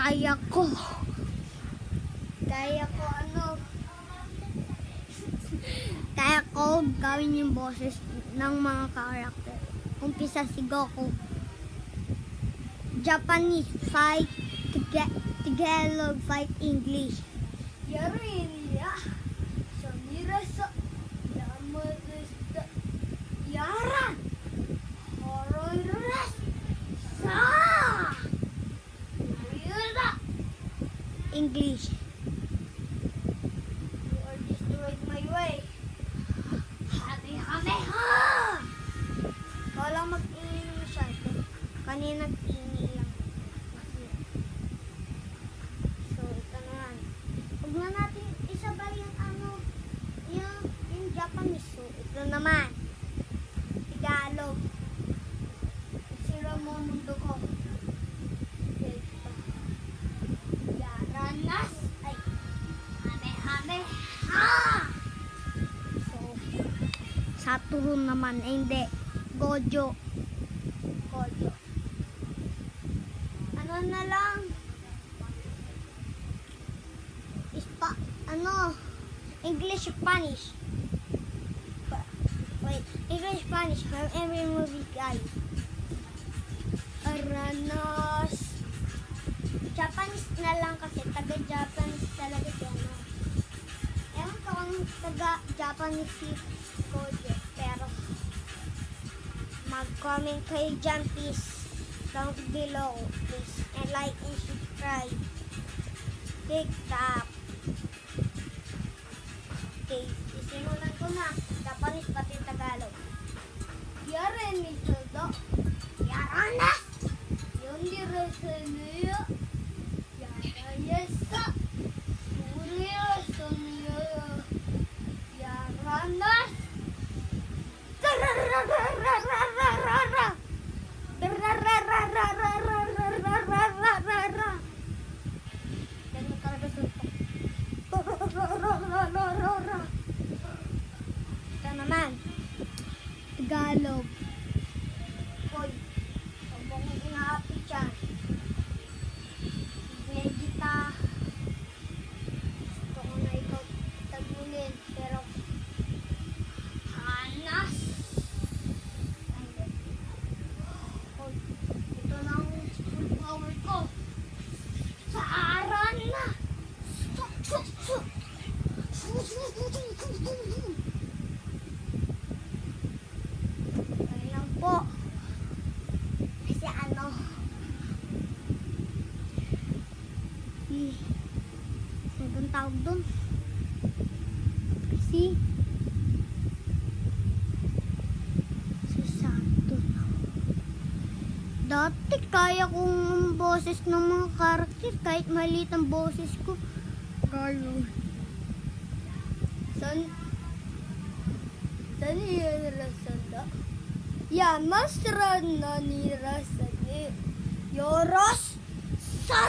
Kaya ko Kaya ko gawin yung boses ng mga karakter. Umpisa si Goku. Japanese fight, Tagalog fight English. Yarinya, Samira sa Yamadesta Yaran Hororas sa English. You are destroyed my way. Kamehameha! Ikaw lang mag-ingay na masyado. Kanina nag-ingay lang. So, ito naman. Huwag na natin isabay yung yung Japanese. So, ito naman. Tagalog. Sira mo ang mundo ko. Yaranas! Ay! Kamehameha! Saturn naman, hindi. Gojo. Ano na lang? English, Spanish. Wait, English, Spanish. I'm every movie guy. Aranas. Japanese na lang kasi. Taga-Japanese talaga siya. Ewan ko kung taga-Japanese si Gojo. Pero, mag-comment kayo dyan, please. Down below, please. And like and subscribe. TikTok. Okay, isimulan ko na. Japanese pati Tagalog. Yaren ni Sodo. Yarana! Yung diresenyo. Yarayesa. Surya Sonya. Yaranas. Ito naman, Tagalog. Hoy, huwag mong inaapit dyan. Vegeta. Gusto ko na ikaw tagulin, pero hanas. Hoy, ito na ang full power ko. Sa aran na. Ayan po. Kasi anong tawag doon? Si Santo. Dati kaya kong boses ng mga karakter kahit maliit ang boses ko. Carlo. San nirasada? Yamasra na nirasada. Yoros! Sa!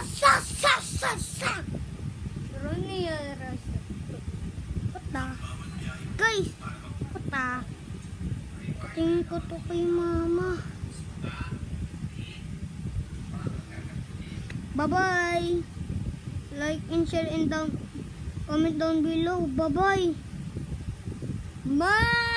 Pero nirasada. Pata. Guys! Pata. Tingin ko to kay mama. Bye-bye! Like and share and comment down below. Bye-bye! Bye!